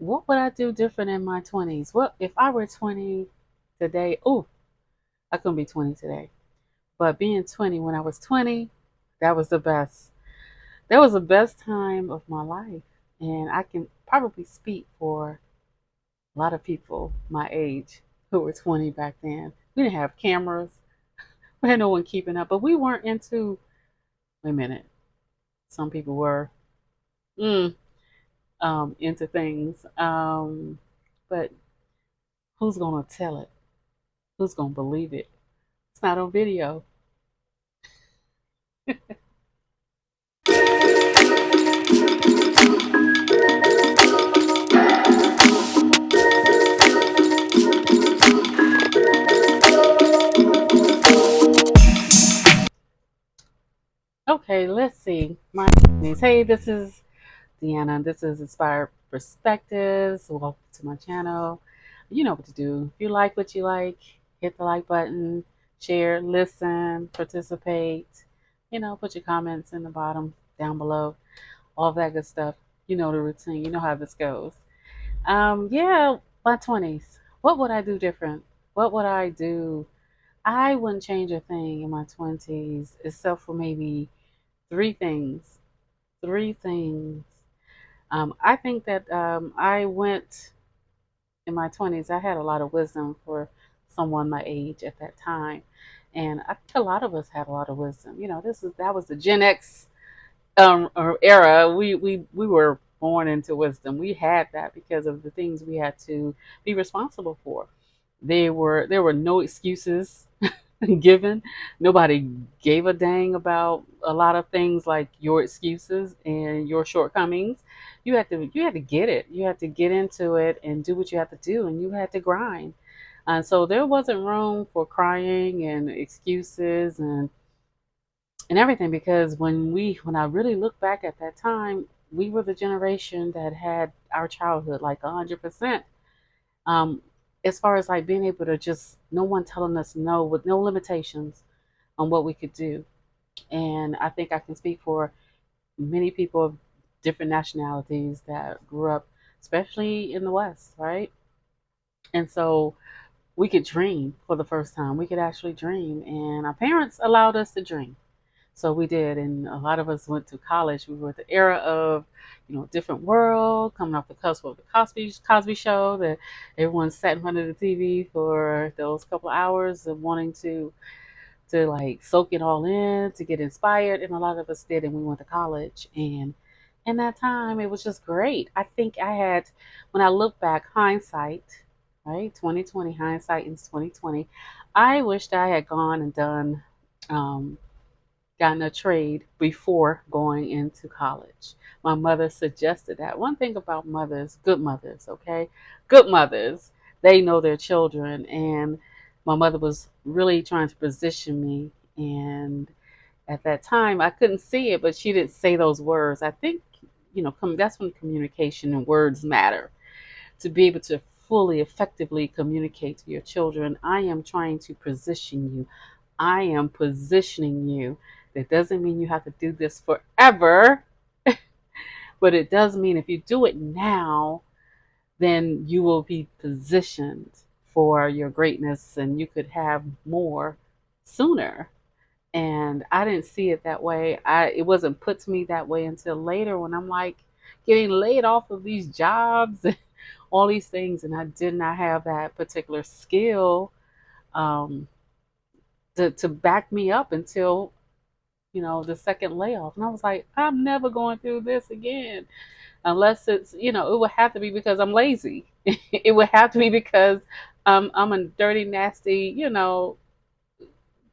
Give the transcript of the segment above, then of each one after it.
What would I do different in my 20s? Well, if I were 20 today, oh, I couldn't be 20 today. But being 20 when I was 20, that was the best. That was the best time of my life. And I can probably speak for a lot of people my age who were 20 back then. We didn't have cameras. We had no one keeping up, but we weren't into, wait a minute, some people were mm, into things. But who's going to tell it? Who's going to believe it? It's not on video. Okay, let's see. My name is, hey, this is Deanna. This is Inspired Perspectives. Welcome to my channel. You know what to do. If you like what you like, hit the like button, share, listen, participate. Put your comments in the bottom down below. All that good stuff. You know the routine. You know how this goes. Yeah, my 20s. What would I do different? What would I do? I wouldn't change a thing in my 20s except for maybe three things. Three things. I think that I went in my 20s, I had a lot of wisdom for someone my age at that time. And I think a lot of us had a lot of wisdom. That was the Gen X era. We were born into wisdom. We had that because of the things we had to be responsible for. There were no excuses given. Nobody gave a dang about a lot of things like your excuses and your shortcomings. You had to get it. You had to get into it and do what you had to do, and you had to grind. And so there wasn't room for crying and excuses and everything, because when I really look back at that time, we were the generation that had our childhood like 100%. Um, as far as like being able to just no one telling us no with no limitations on what we could do. And I think I can speak for many people of different nationalities that grew up, especially in the West, right? And so we could dream for the first time. We could actually dream, and our parents allowed us to dream. So we did, and a lot of us went to college. We were at the era of, different world, coming off the cusp of the Cosby Show. That everyone sat in front of the TV for those couple of hours of wanting to like soak it all in, to get inspired, and a lot of us did, and we went to college. And in that time, it was just great. I think I had, when I look back, hindsight, right, 2020 hindsight is 2020. I wished I had gone and done. Gotten a trade before going into college. My mother suggested that. One thing about mothers, good mothers, okay? Good mothers, they know their children. And my mother was really trying to position me. And at that time, I couldn't see it, but she didn't say those words. I think, that's when communication and words matter. To be able to fully, effectively communicate to your children, I am trying to position you. I am positioning you. That doesn't mean you have to do this forever, but it does mean if you do it now, then you will be positioned for your greatness and you could have more sooner. And I didn't see it that way. It wasn't put to me that way until later when I'm like getting laid off of these jobs and all these things, and I did not have that particular skill um, to back me up until the second layoff. And I was like, I'm never going through this again unless it's, it would have to be because I'm lazy. It would have to be because I'm a dirty, nasty,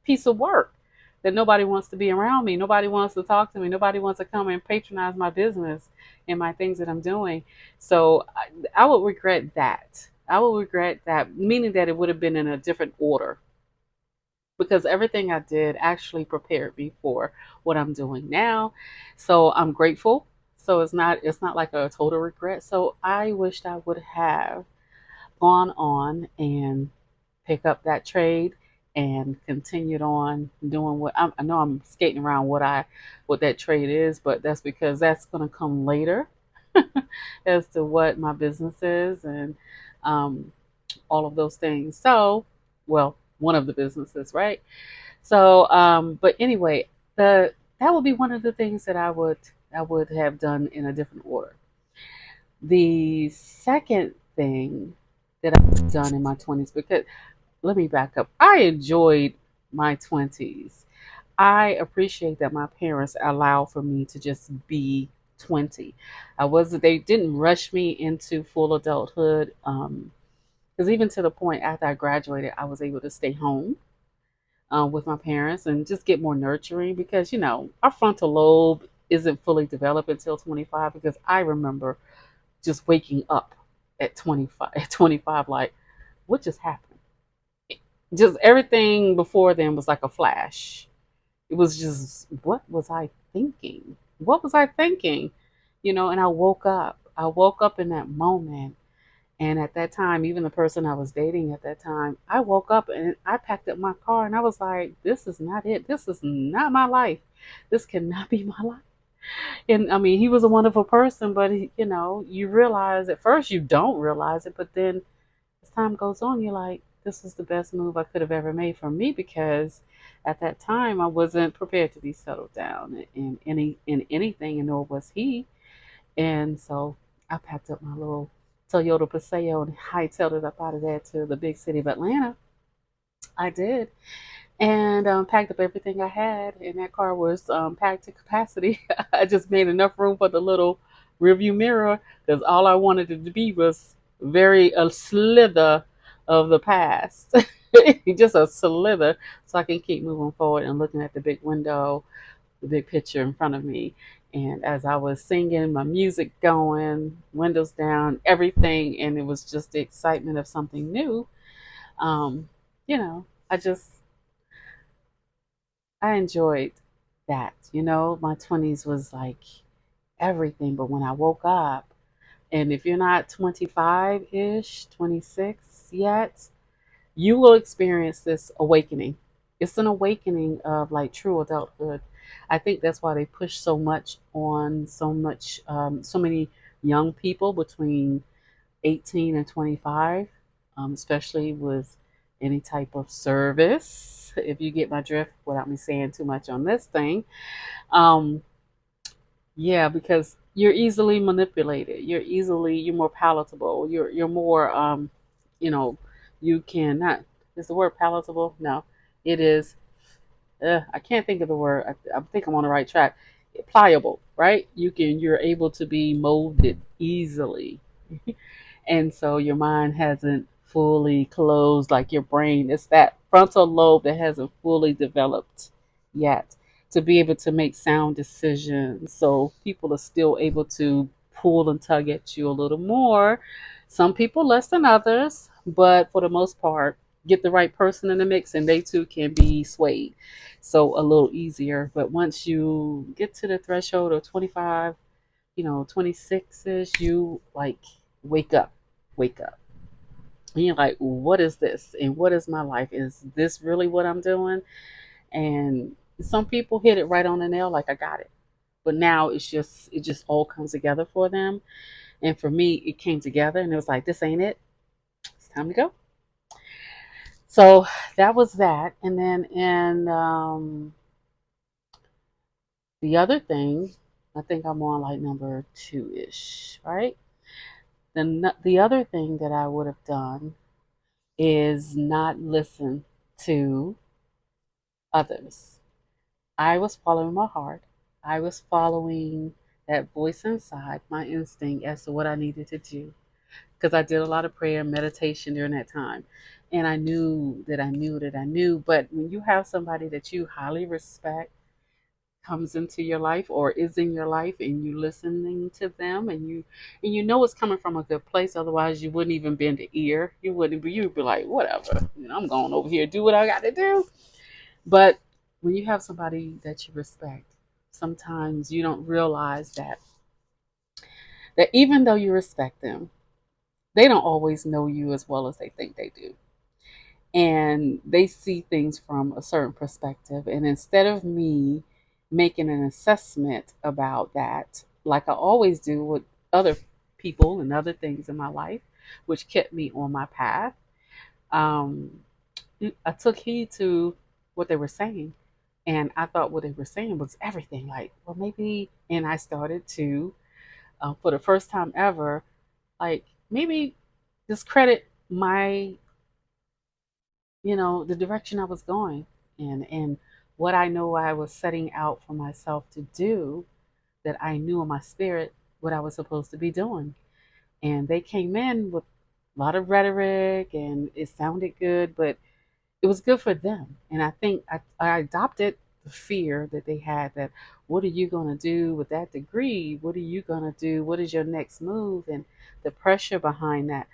piece of work that nobody wants to be around me. Nobody wants to talk to me. Nobody wants to come and patronize my business and my things that I'm doing. So I would regret that. I would regret that, meaning that it would have been in a different order because everything I did actually prepared me for what I'm doing now. So I'm grateful. So it's not like a total regret. So I wished I would have gone on and pick up that trade and continued on doing I know I'm skating around what that trade is, but that's because that's going to come later. as to what my business is and um, all of those things. So, well, one of the businesses, right? So, but anyway, the that would be one of the things that I would have done in a different order. The second thing that I've done in my 20s, because let me back up. I enjoyed my 20s. I appreciate that my parents allow for me to just be 20. They didn't rush me into full adulthood. Because even to the point after I graduated, I was able to stay home with my parents and just get more nurturing because, our frontal lobe isn't fully developed until 25 because I remember just waking up at 25, at 25, like, what just happened? Just everything before then was like a flash. It was just, what was I thinking? What was I thinking? And I woke up. I woke up in that moment. And at that time, even the person I was dating at that time, I woke up and I packed up my car and I was like, this is not it. This is not my life. This cannot be my life. And I mean, he was a wonderful person, but you realize at first you don't realize it, but then as time goes on, you're like, this is the best move I could have ever made for me because at that time I wasn't prepared to be settled down in anything, and nor was he. And so I packed up my little Toyota Paseo and hightailed it up out of there to the big city of Atlanta. I did, and packed up everything I had, and that car was packed to capacity. I just made enough room for the little rearview mirror because all I wanted it to be was very a slither of the past, just a slither, so I can keep moving forward and looking at the big window, the big picture in front of me. And as I was singing, my music going, windows down, everything, and it was just the excitement of something new. Um, I just I enjoyed that. My 20s was like everything. But when I woke up, and if you're not 25 ish, 26 yet, you will experience this awakening. It's an awakening of like true adulthood. I think that's why they push so much on so many young people between 18 and 25, especially with any type of service. If you get my drift without me saying too much on this thing, um, yeah, because you're easily manipulated. You're more palatable. You're more you know, you can not is the word palatable? No. It is I can't think of the word. I think I'm on the right track. Pliable, right? You're able to be molded easily. And so your mind hasn't fully closed like your brain. It's that frontal lobe that hasn't fully developed yet to be able to make sound decisions. So people are still able to pull and tug at you a little more. Some people less than others, but for the most part, get the right person in the mix and they too can be swayed. So a little easier. But once you get to the threshold of 25, 26 ish, you like wake up, wake up. And you're like, what is this? And what is my life? Is this really what I'm doing? And some people hit it right on the nail, like I got it. But now it just all comes together for them. And for me, it came together and it was like, this ain't it. It's time to go. So that was that. And then the other thing, I think I'm on like number two ish, right? The other thing that I would have done is not listen to others. I was following my heart. I was following that voice inside, my instinct as to what I needed to do. Because I did a lot of prayer and meditation during that time. And I knew that I knew that I knew. But when you have somebody that you highly respect comes into your life or is in your life and you listening to them and you know it's coming from a good place, otherwise you wouldn't even bend the ear. You'd be like, whatever, I'm going over here, do what I got to do. But when you have somebody that you respect, sometimes you don't realize that even though you respect them, they don't always know you as well as they think they do. And they see things from a certain perspective. And instead of me making an assessment about that, like I always do with other people and other things in my life, which kept me on my path. Um, I took heed to what they were saying, and I thought what they were saying was everything. Like, well, maybe, and I started to, for the first time ever, like maybe discredit my, the direction I was going in, and what I know I was setting out for myself to do, that I knew in my spirit what I was supposed to be doing. And they came in with a lot of rhetoric and it sounded good, but it was good for them. And I think I adopted the fear that they had, that what are you going to do with that degree? What are you going to do? What is your next move? And the pressure behind that.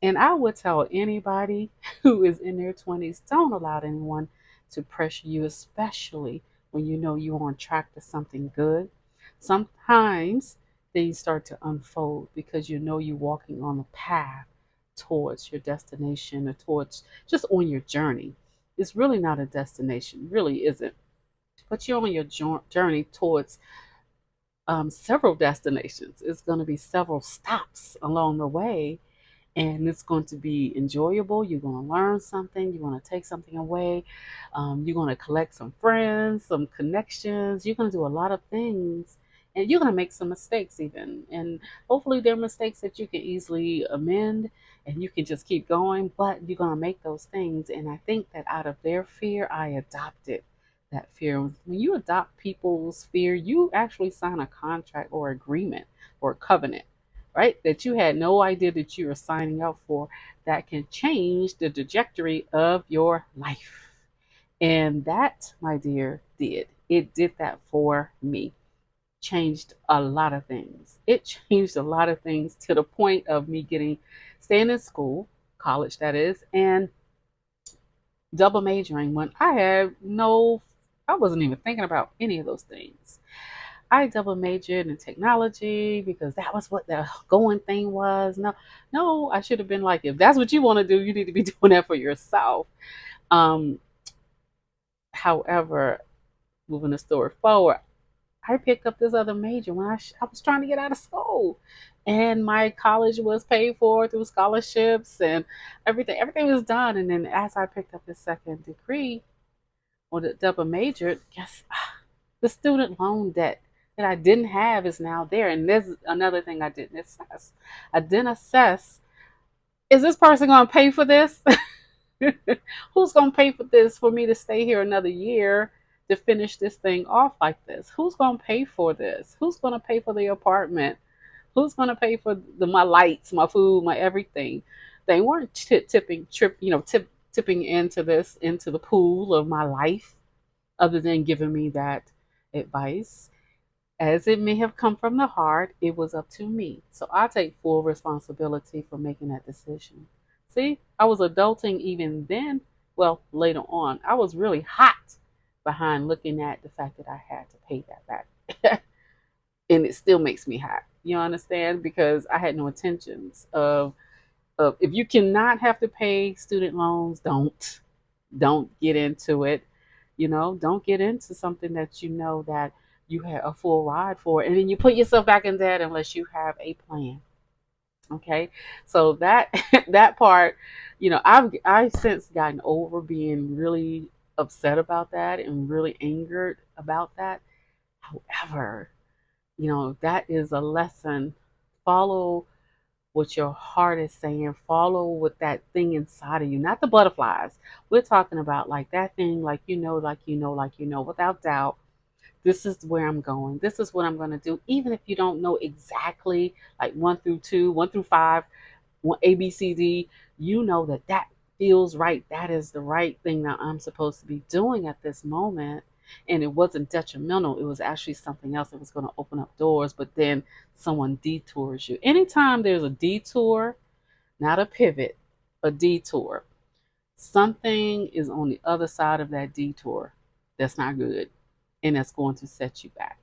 And I would tell anybody who is in their 20s, don't allow anyone to pressure you, especially when you know you're on track to something good. Sometimes things start to unfold because you know you're walking on the path towards your destination, or towards just on your journey. It's really not a destination, really isn't. But you're on your journey towards several destinations. It's going to be several stops along the way, and it's going to be enjoyable. You're going to learn something. You're going to take something away. You're going to collect some friends, some connections. You're going to do a lot of things, and you're going to make some mistakes even. And hopefully, they're mistakes that you can easily amend, and you can just keep going. But you're going to make those things. And I think that out of their fear, I adopted that fear. When you adopt people's fear, you actually sign a contract or agreement or a covenant, right? That you had no idea that you were signing up for, that can change the trajectory of your life. And that, my dear, did. It did that for me. Changed a lot of things. It changed a lot of things to the point of me staying in school, college that is, and double majoring when I wasn't even thinking about any of those things. I double majored in technology because that was what the going thing was. No, no, I should have been like, if that's what you want to do, you need to be doing that for yourself. Um, However, moving the story forward, I picked up this other major when I was trying to get out of school, and my college was paid for through scholarships and everything. Everything was done, and then as I picked up this second degree or the double major, guess the student loan debt that I didn't have is now there. And there's another thing I didn't assess. I didn't assess, is this person going to pay for this? Who's going to pay for this for me to stay here another year to finish this thing off like this? Who's going to pay for this? Who's going to pay for the apartment? Who's going to pay for my lights, my food, my everything? They weren't tipping into the pool of my life, other than giving me that advice. As it may have come from the heart, it was up to me. So I take full responsibility for making that decision. See, I was adulting even then. Well, later on, I was really hot behind looking at the fact that I had to pay that back. And it still makes me hot. You understand? Because I had no intentions of if you cannot have to pay student loans, don't get into it. Don't get into something that you know that you had a full ride for, and then you put yourself back in debt unless you have a plan. Okay, so that that part, I've since gotten over being really upset about that and really angered about that. However, that is a lesson. Follow what your heart is saying. Follow what that thing inside of you, not the butterflies. We're talking about like that thing, without doubt. This is where I'm going. This is what I'm going to do. Even if you don't know exactly, like 1 through 2, 1 through 5, A, B, C, D, you know that feels right. That is the right thing that I'm supposed to be doing at this moment. And it wasn't detrimental. It was actually something else that was going to open up doors. But then someone detours you. Anytime there's a detour, not a pivot, a detour, something is on the other side of that detour that's not good, and that's going to set you back.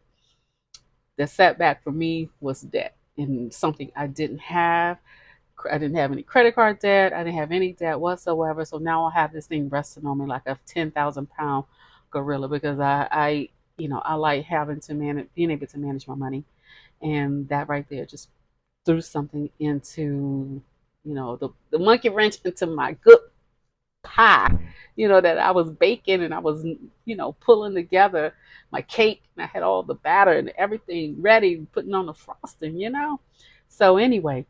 The setback for me was debt, and something I didn't have. I didn't have any credit card debt. I didn't have any debt whatsoever. So now I have this thing resting on me like a 10,000 pound gorilla, because I like having to manage, being able to manage my money. And that right there just threw something into, the monkey wrench into my good pie, that I was baking and I was, pulling together my cake and I had all the batter and everything ready, putting on the frosting. So anyway,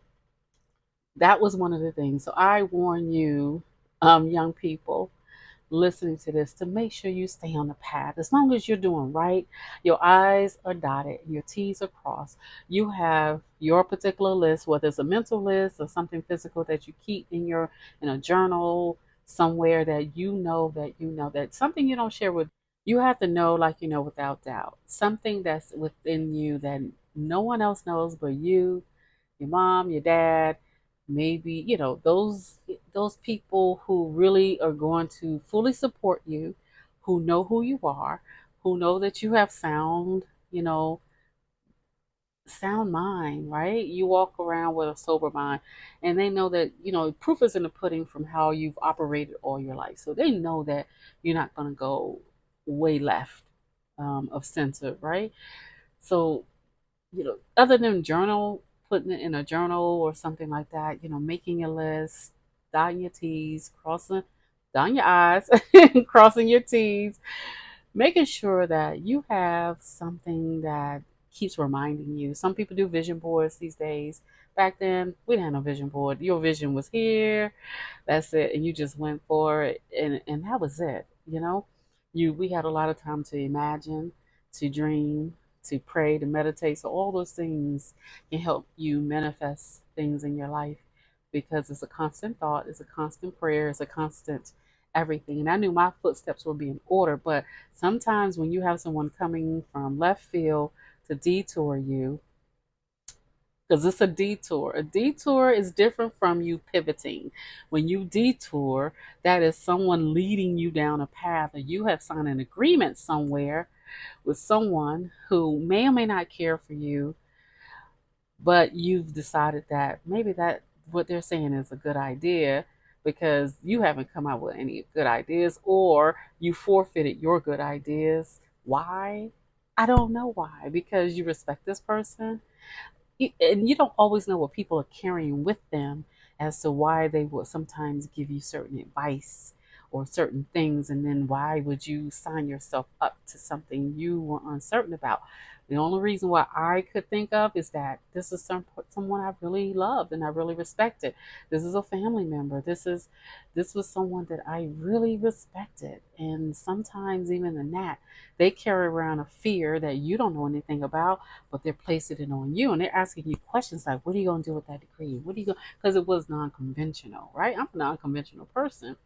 that was one of the things. So I warn you, young people, listening to this, to make sure you stay on the path. As long as you're doing right, your I's are dotted, your T's are crossed. You have your particular list, whether it's a mental list or something physical that you keep in a journal somewhere, that something you don't share with. You have to know, like without doubt, something that's within you that no one else knows but you, your mom, your dad, maybe, those people who really are going to fully support you, who know who you are, who know that you have you know, sound mind, right? You walk around with a sober mind, and they know that, proof is in the pudding from how you've operated all your life. So they know that you're not going to go way left of center, right? So, other than putting it in a journal or something like that, making a list, dotting your T's, dotting your I's, crossing your T's, making sure that you have something that keeps reminding you. Some people do vision boards these days. Back then, we didn't have no vision board. Your vision was here, that's it, and you just went for it, and that was it. We had a lot of time to imagine, to dream, to pray, to meditate. So all those things can help you manifest things in your life, because it's a constant thought, it's a constant prayer, it's a constant everything. And I knew my footsteps were being ordered, but sometimes when you have someone coming from left field to detour you, because it's a detour. A detour is different from you pivoting. When you detour, that is someone leading you down a path, or you have signed an agreement somewhere with someone who may or may not care for you, but you've decided that maybe that what they're saying is a good idea because you haven't come up with any good ideas, or you forfeited your good ideas. Why? I don't know why. Because you respect this person, and you don't always know what people are carrying with them as to why they will sometimes give you certain advice or certain things, and then why would you sign yourself up to something you were uncertain about. The only reason why I could think of is that this is someone I really loved and I really respected. This is a family member. This was someone that I really respected, and sometimes even in that, they carry around a fear that you don't know anything about, but they're placing it on you, and they're asking you questions like, what are you going to do with that degree? What are you going, because it was non-conventional, right? I'm a non-conventional person.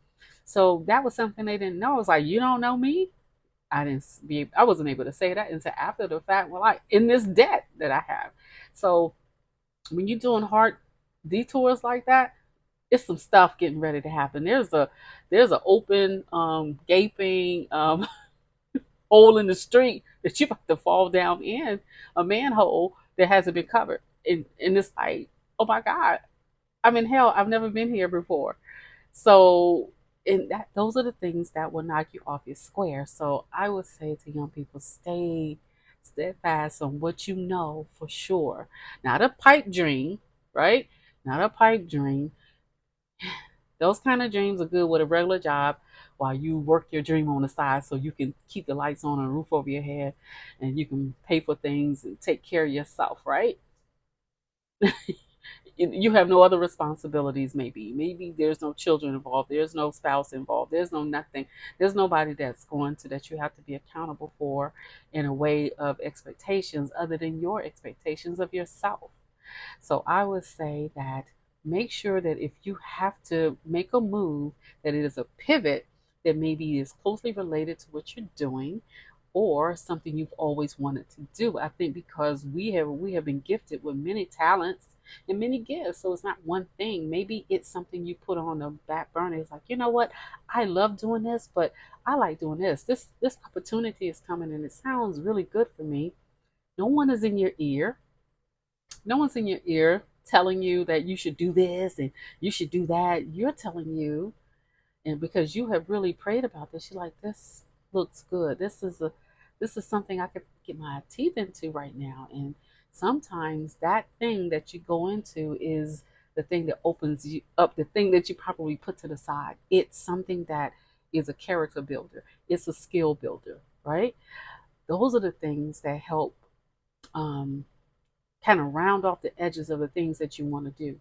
So that was something they didn't know. I was like, you don't know me. I wasn't able to say that until after the fact. Well, in this debt that I have. So when you're doing hard detours like that, it's some stuff getting ready to happen. There's a open, gaping, hole in the street that you're about to fall down in, a manhole that hasn't been covered. And it's like, oh my God, I'm in hell. I've never been here before. So, and those are the things that will knock you off your square. So I would say to young people, stay steadfast on what you know for sure. Not a pipe dream, right? Not a pipe dream. Those kind of dreams are good with a regular job while you work your dream on the side so you can keep the lights on and a roof over your head and you can pay for things and take care of yourself, right? You have no other responsibilities, maybe there's no children involved, there's no spouse involved, there's no nothing, there's nobody that you have to be accountable for in a way of expectations other than your expectations of yourself. So I would say that make sure that if you have to make a move, that it is a pivot that maybe is closely related to what you're doing or something you've always wanted to do. I think because we have been gifted with many talents and many gifts. So it's not one thing. Maybe it's something you put on the back burner. It's like, you know what? I love doing this, but I like doing this. This opportunity is coming and it sounds really good for me. No one is in your ear. No one's in your ear telling you that you should do this and you should do that. You're telling you, and because you have really prayed about this, you're like, this looks good. This is something I could get my teeth into right now. And sometimes that thing that you go into is the thing that opens you up, the thing that you probably put to the side. It's something that is a character builder, it's a skill builder, right? Those are the things that help um, kind of round off the edges of the things that you want to do.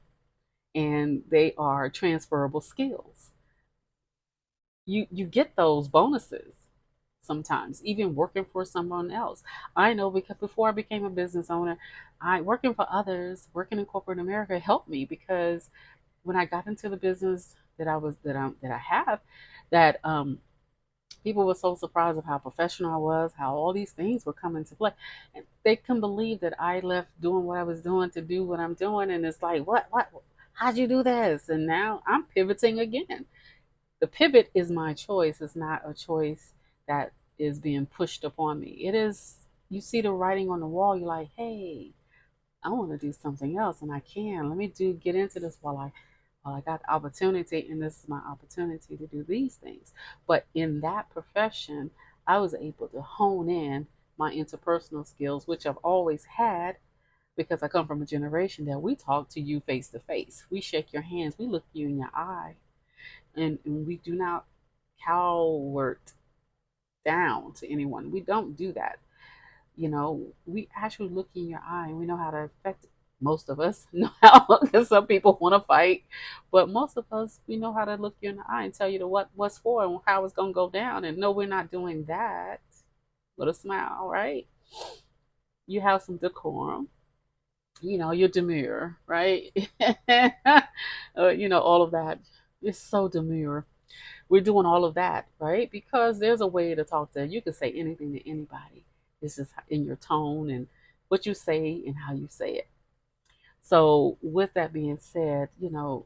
And they are transferable skills. You get those bonuses sometimes, even working for someone else. I know because before I became a business owner, I working for others, working in corporate America helped me because when I got into the business that I have, that people were so surprised of how professional I was, how all these things were coming to play. And they couldn't believe that I left doing what I was doing to do what I'm doing. And it's like, what? How'd you do this? And now I'm pivoting again. The pivot is my choice. It's not a choice that is being pushed upon me. It is, you see the writing on the wall, you're like, hey, I want to do something else and I can. Let me get into this while I got the opportunity, and this is my opportunity to do these things. But in that profession, I was able to hone in my interpersonal skills, which I've always had because I come from a generation that we talk to you face to face. We shake your hands, we look you in your eye, and we do not coward down to anyone. We don't do that. We actually look in your eye and we know how to affect it. Most of us know how, because some people want to fight, but most of us, we know how to look you in the eye and tell you what's for and how it's going to go down. And no, we're not doing that with a smile, right? You have some decorum. You're demure, right? All of that. It's so demure. We're doing all of that, right? Because there's a way to talk to, you can say anything to anybody. It's just in your tone and what you say and how you say it. So, with that being said, you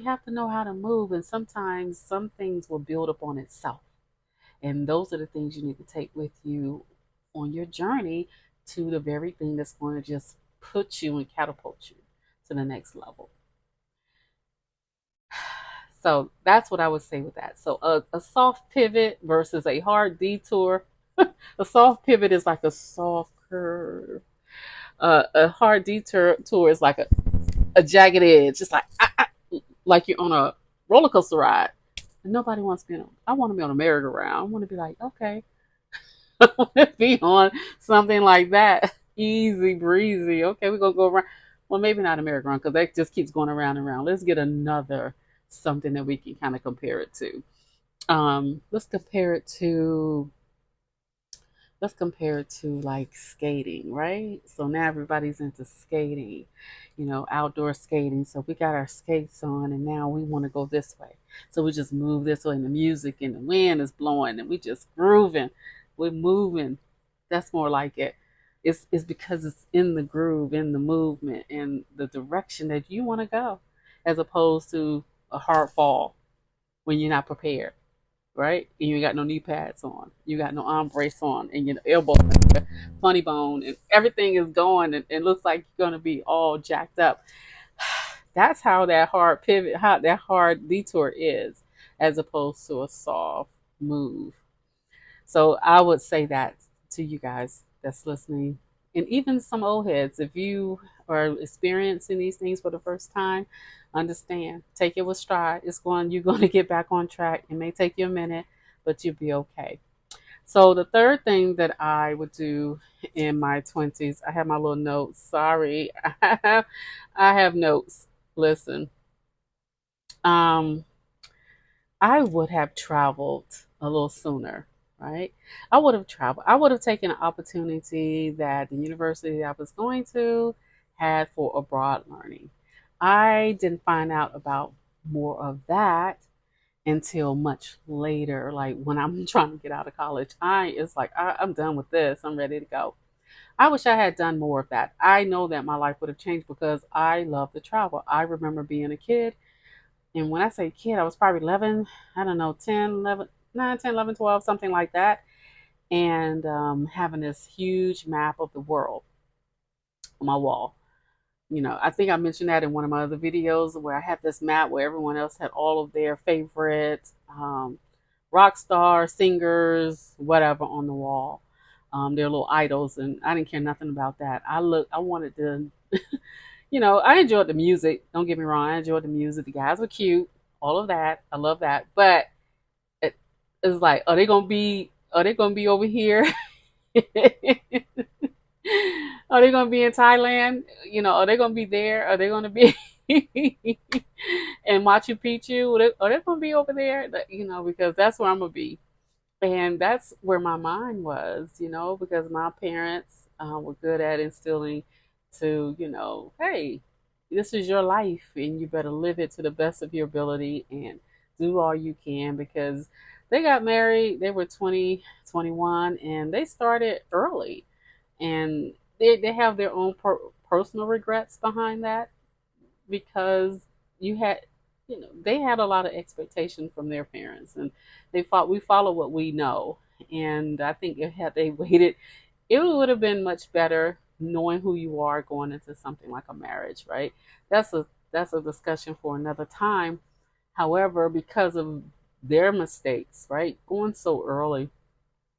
have to know how to move, and sometimes some things will build up on itself. And those are the things you need to take with you on your journey to the very thing that's going to just put you and catapult you to the next level. So that's what I would say with that. So a soft pivot versus a hard detour. A soft pivot is like a soft curve. A hard detour is like a jagged edge. It's like you're on a roller coaster ride. And nobody wants to be on. I want to be on a merry-go-round. I want to be like, okay, I want to be on something like that, easy breezy. Okay, we're gonna go around. Well, maybe not a merry-go-round because that just keeps going around and around. Let's get another something that we can kind of compare it to. Let's compare it to like skating, right? So now everybody's into skating, outdoor skating. So we got our skates on and now we want to go this way. So we just move this way and the music and the wind is blowing and we just grooving. We're moving. That's more like it. It's because it's in the groove, in the movement, in the direction that you want to go, as opposed to a hard fall when you're not prepared, right? And you ain't got no knee pads on, you got no arm brace on, and your elbow, funny bone, and everything is going, and it looks like you're gonna be all jacked up. That's how that hard pivot, how that hard detour is, as opposed to a soft move. So I would say that to you guys that's listening, and even some old heads, if you are experiencing these things for the first time, understand, take it with stride. You're going to get back on track. It may take you a minute, but you'll be okay. So the third thing that I would do in my 20s, I have my little notes. Sorry, I have notes. Listen, um, I would have traveled a little sooner, right? I would have traveled. I would have taken an opportunity that the university I was going to had for abroad learning. I didn't find out about more of that until much later, like when I'm trying to get out of college. It's like I'm done with this. I'm ready to go. I wish I had done more of that. I know that my life would have changed because I love to travel. I remember being a kid, and when I say kid, I was probably 11, I don't know, 10, 11, 9, 10, 11, 12, something like that. And having this huge map of the world on my wall. I think I mentioned that in one of my other videos where I had this map where everyone else had all of their favorite rock stars, singers, whatever on the wall. Their little idols, and I didn't care nothing about that. I wanted to, I enjoyed the music. Don't get me wrong, I enjoyed the music. The guys were cute, all of that. I love that, but it, it's like, are they gonna be over here? Are they gonna be in Thailand? Are they gonna be there? Are they gonna be in Machu Picchu? Are they gonna be over there? Because that's where I'm gonna be. And that's where my mind was, because my parents were good at instilling to, hey, this is your life and you better live it to the best of your ability and do all you can, because they got married, they were 20, 21, and they started early. And they have their own personal regrets behind that, because you had they had a lot of expectation from their parents, and we follow what we know. And I think if had they waited, it would have been much better knowing who you are going into something like a marriage, right? That's a discussion for another time. However, because of their mistakes, right, going so early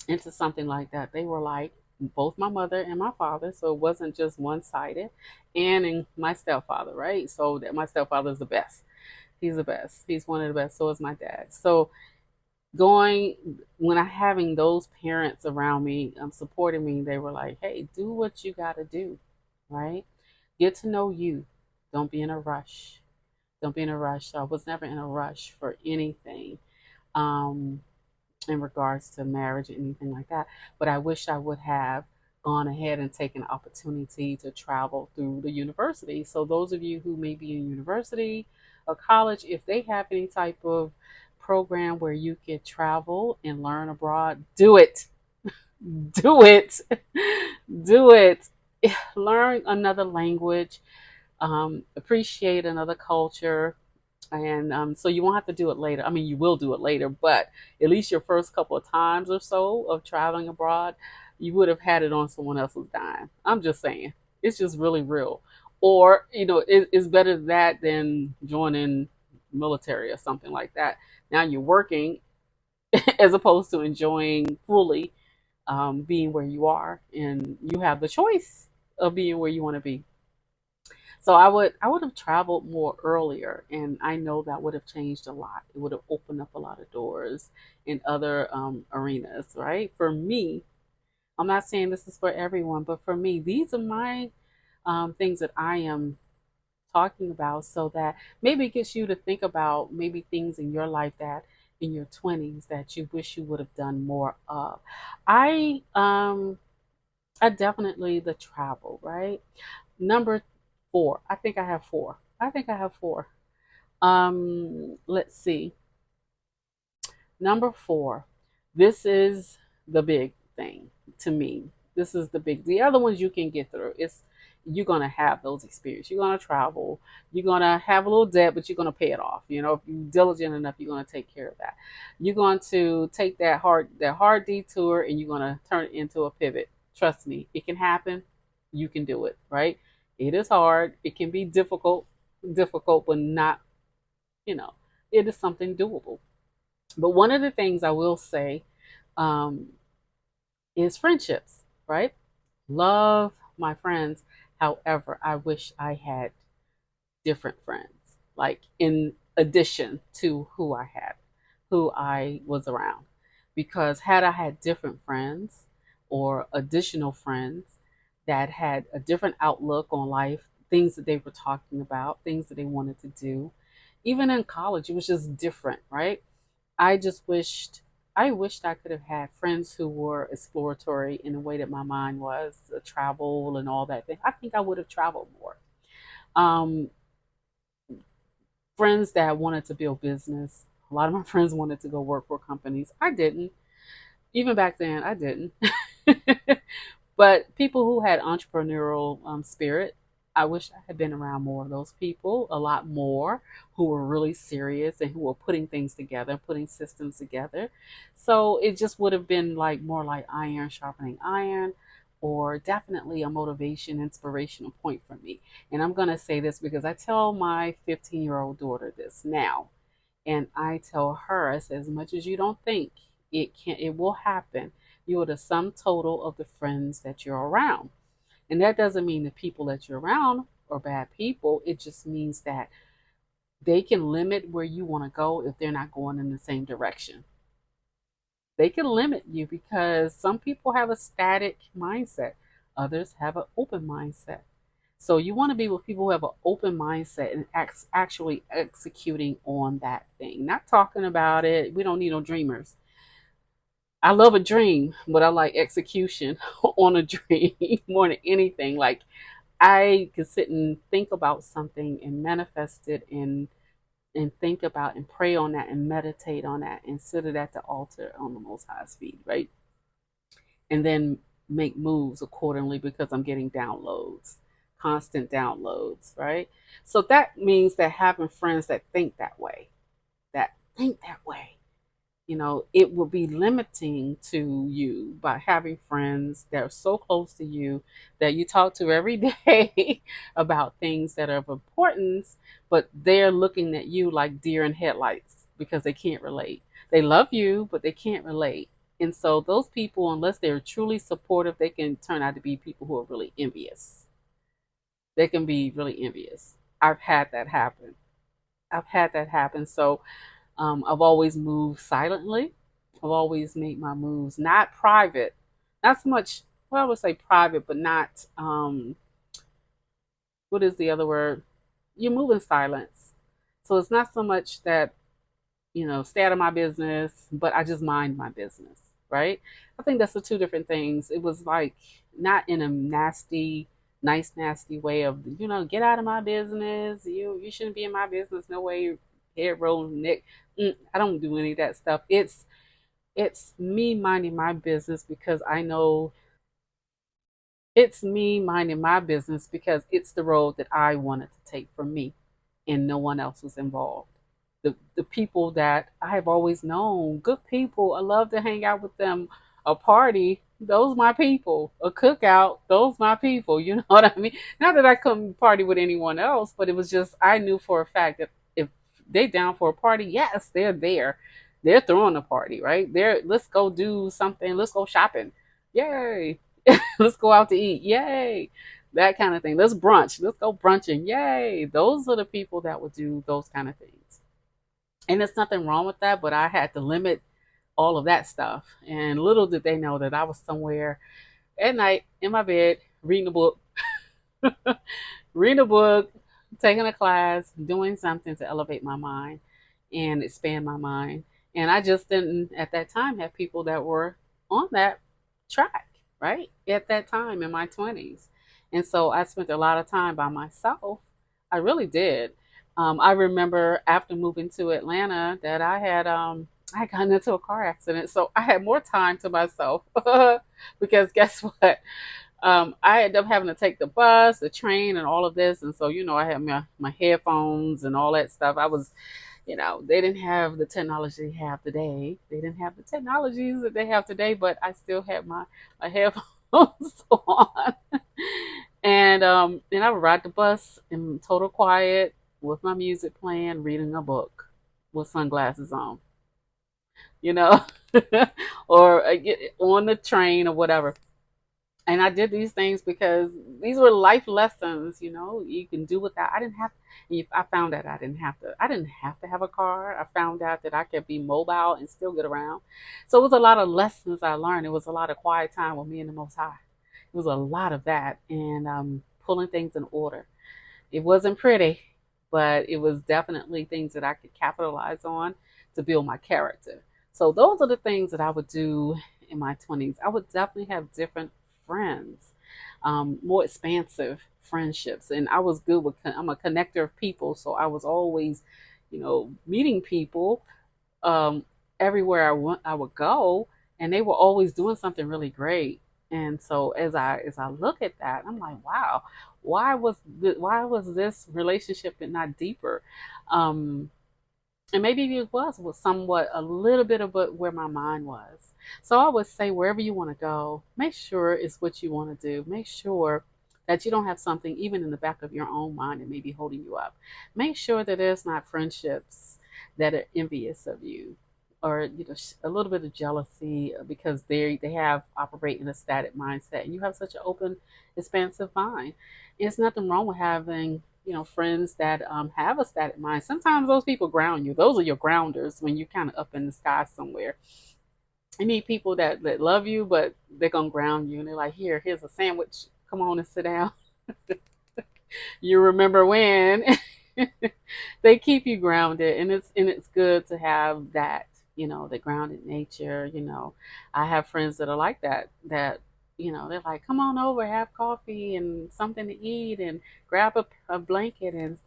into something like that, they were like both my mother and my father, so it wasn't just one sided, and in my stepfather, right? So that my stepfather is the best. He's the best. He's one of the best. So is my dad. So going when I having those parents around me, supporting me, they were like, "Hey, do what you got to do, right? Get to know you. Don't be in a rush. Don't be in a rush." So I was never in a rush for anything. Um, in regards to marriage or anything like that. But I wish I would have gone ahead and taken the opportunity to travel through the university. So those of you who may be in university or college, if they have any type of program where you could travel and learn abroad, do it. Do it. Do it. Learn another language, appreciate another culture, and so you won't have to do it later. I mean, you will do it later, but at least your first couple of times or so of traveling abroad, you would have had it on someone else's dime. I'm just saying, it's just really real. Or it's better that than joining military or something like that. Now you're working as opposed to enjoying fully being where you are, and you have the choice of being where you want to be. So I would have traveled more earlier, and I know that would have changed a lot. It would have opened up a lot of doors in other arenas, right? For me, I'm not saying this is for everyone, but for me, these are my things that I am talking about, so that maybe it gets you to think about maybe things in your life that in your 20s that you wish you would have done more of. I um I definitely the travel, right? Number four. I think I have four. I think I have four. Let's see. Number four. This is the big thing to me. This is the big. The other ones you can get through. It's you're gonna have those experiences. You're gonna travel. You're gonna have a little debt, but you're gonna pay it off. If you're diligent enough, you're gonna take care of that. You're going to take that hard detour, and you're gonna turn it into a pivot. Trust me, it can happen. You can do it. Right? It is hard. It can be difficult, but not. You know, it is something doable. But one of the things I will say um, is friendships, right? Love my friends. However, I wish I had different friends, like in addition to who I was around. Because had I had different friends or additional friends that had a different outlook on life, things that they were talking about, things that they wanted to do, even in college, it was just different, right? I just wished I could have had friends who were exploratory in the way that my mind was, travel and all that thing. I think I would have traveled more. Um, Friends that wanted to build business. A lot of my friends wanted to go work for companies. I didn't. Even back then, I didn't. But people who had entrepreneurial spirit, I wish I had been around more of those people, a lot more, who were really serious and who were putting things together, putting systems together. So it just would have been like more like iron sharpening iron, or definitely a motivation, inspirational point for me. And I'm going to say this because I tell my 15-year-old daughter this now. And I tell her, I say, as much as you don't think it will happen, You are the sum total of the friends that you're around. And that doesn't mean the people that you're around are bad people. It just means that they can limit where you want to go if they're not going in the same direction. They can limit you because some people have a static mindset, others have an open mindset. So you want to be with people who have an open mindset and actually executing on that thing, not talking about it. We don't need no dreamers. I love a dream, but I like execution on a dream more than anything. Like I can sit and think about something and manifest it and think about and pray on that and meditate on that and sit it at the altar on the Most High's feet, right? And then make moves accordingly because I'm getting downloads, constant downloads, right? So that means that having friends that think that way, it will be limiting to you by having friends that are so close to you that you talk to every day about things that are of importance, but they're looking at you like deer in headlights because they can't relate. They love you, but they can't relate. And so those people, unless they're truly supportive, they can turn out to be people who are really envious. They can be really envious. I've had that happen. I've had that happen. So I've always moved silently. I've always made my moves not private, not so much. Well, I would say private, but not. What is the other word? You move in silence, so it's not so much that stay out of my business, but I just mind my business, right? I think that's the two different things. It was like not in a nasty, nice, nasty way of get out of my business. You shouldn't be in my business. No way, head roll, neck. I don't do any of that stuff. It's me minding my business because I know it's me minding my business because it's the road that I wanted to take for me, and no one else was involved. The people that I have always known, good people. I love to hang out with them. A party, those my people. A cookout, those my people. You know what I mean? Not that I couldn't party with anyone else, but it was just I knew for a fact that if they down for a party, yes, they're there. They're throwing a party, right? They're let's go do something. Let's go shopping. Yay. Let's go out to eat. Yay. That kind of thing. Let's brunch. Let's go brunching. Yay. Those are the people that would do those kind of things. And there's nothing wrong with that, but I had to limit all of that stuff. And little did they know that I was somewhere at night in my bed reading a book, reading a book, taking a class, doing something to elevate my mind and expand my mind. And I just didn't at that time have people that were on that track, right? At that time in my 20s. And so I spent a lot of time by myself. I really did. I remember after moving to Atlanta that I got into a car accident. So I had more time to myself because guess what? I ended up having to take the bus, the train, and all of this. And so, I had my headphones and all that stuff. I was, they didn't have the technology they have today. They didn't have the technologies that they have today, but I still had my headphones on. And I would ride the bus in total quiet with my music playing, reading a book with sunglasses on, you know, or on the train or whatever. And I did these things because these were life lessons, you can do without. I didn't have, I found out I didn't have to have a car. I found out that I could be mobile and still get around. So it was a lot of lessons I learned. It was a lot of quiet time with me and the Most High. It was a lot of that and pulling things in order. It wasn't pretty, but it was definitely things that I could capitalize on to build my character. So those are the things that I would do in my 20s. I would definitely have different friends, more expansive friendships. And I was good with, I'm a connector of people. So I was always, meeting people um, everywhere I would go, and they were always doing something really great. And so as I look at that, I'm like, wow, why was this relationship not deeper? Um, and maybe it was somewhat a little bit of where my mind was. So I would say wherever you want to go, make sure it's what you want to do. Make sure that you don't have something even in the back of your own mind that may be holding you up. Make sure that there's not friendships that are envious of you. or a little bit of jealousy because they have operate in a static mindset, and you have such an open, expansive mind. There's nothing wrong with having friends that have a static mind. Sometimes those people ground you. Those are your grounders when you're kind of up in the sky somewhere. You meet people that love you, but they're gonna ground you, and they're like, here's a sandwich. Come on and sit down. You remember when? They keep you grounded, and it's good to have that, the grounded nature. I have friends that are like that they're like, come on over, have coffee and something to eat, and grab a blanket, and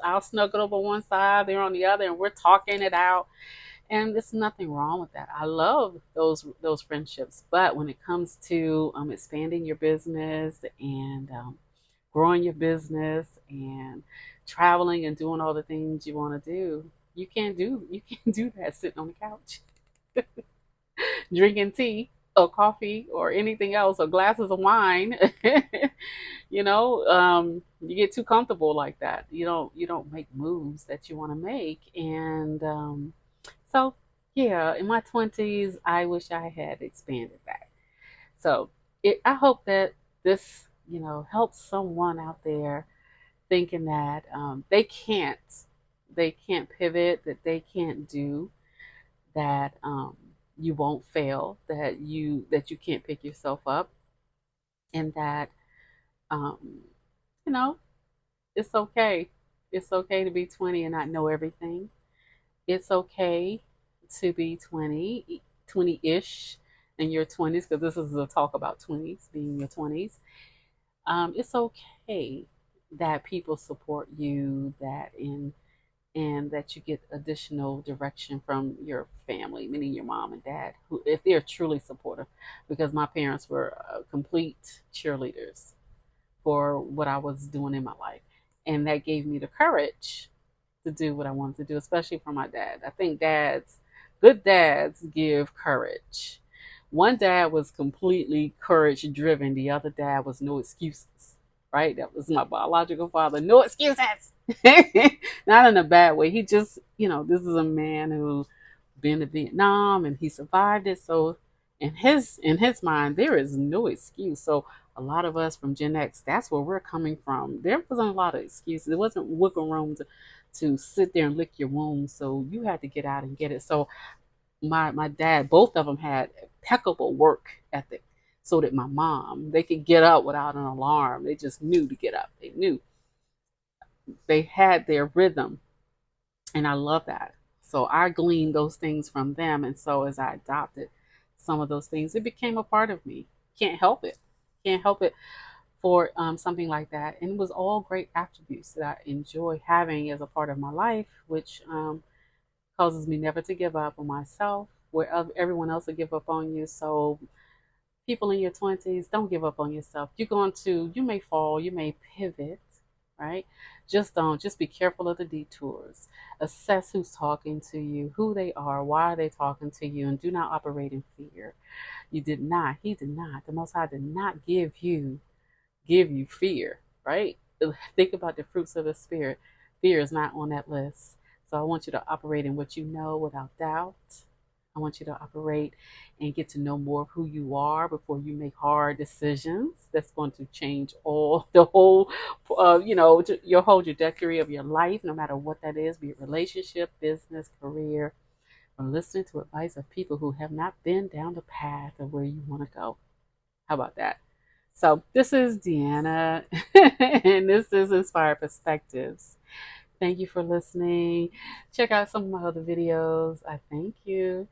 I'll snuggle over one side, they're on the other, and we're talking it out. And there's nothing wrong with that. I love those friendships. But when it comes to expanding your business and growing your business and traveling and doing all the things you want to do, you can't do that sitting on the couch drinking tea or coffee or anything else or glasses of wine. You get too comfortable like that. You don't make moves that you want to make. And so yeah, in my 20s, I wish I had expanded that. So I hope that this helps someone out there thinking that they can't pivot, that they can't do that, you won't fail, that you can't pick yourself up, and that um, you know it's okay. It's okay to be 20 and not know everything. It's okay to be 20-ish in your 20s, because this is a talk about 20s, being in your 20s. It's okay that people support you, and that you get additional direction from your family, meaning your mom and dad, who, if they're truly supportive, because my parents were complete cheerleaders for what I was doing in my life, and that gave me the courage to do what I wanted to do, especially for my dad. I think good dads give courage. One dad was completely courage driven. The other dad was no excuses. Right? That was my biological father. No excuses. Not in a bad way. He just, this is a man who been to Vietnam and he survived it. So in his mind, there is no excuse. So a lot of us from Gen X, that's where we're coming from. There wasn't a lot of excuses. There wasn't wiggle room to sit there and lick your wounds. So you had to get out and get it. So my dad, both of them had impeccable work ethic. So that my mom, they could get up without an alarm. They just knew to get up. They knew they had their rhythm, and I love that. So I gleaned those things from them, and so as I adopted some of those things, it became a part of me. Can't help it. Can't help it for something like that. And it was all great attributes that I enjoy having as a part of my life, which causes me never to give up on myself, where everyone else will give up on you. So people in your 20s, don't give up on yourself. You may fall, you may pivot, right? Just be careful of the detours. Assess who's talking to you, who they are, why are they talking to you, and do not operate in fear. He did not, the Most High did not give you fear, right? Think about the fruits of the Spirit. Fear is not on that list. So I want you to operate in what you know without doubt. I want you to operate and get to know more of who you are before you make hard decisions. That's going to change the whole, your whole trajectory of your life, no matter what that is, be it relationship, business, career, or listening to advice of people who have not been down the path of where you want to go. How about that? So this is Deanna, and this is Inspired Perspectives. Thank you for listening. Check out some of my other videos. I thank you.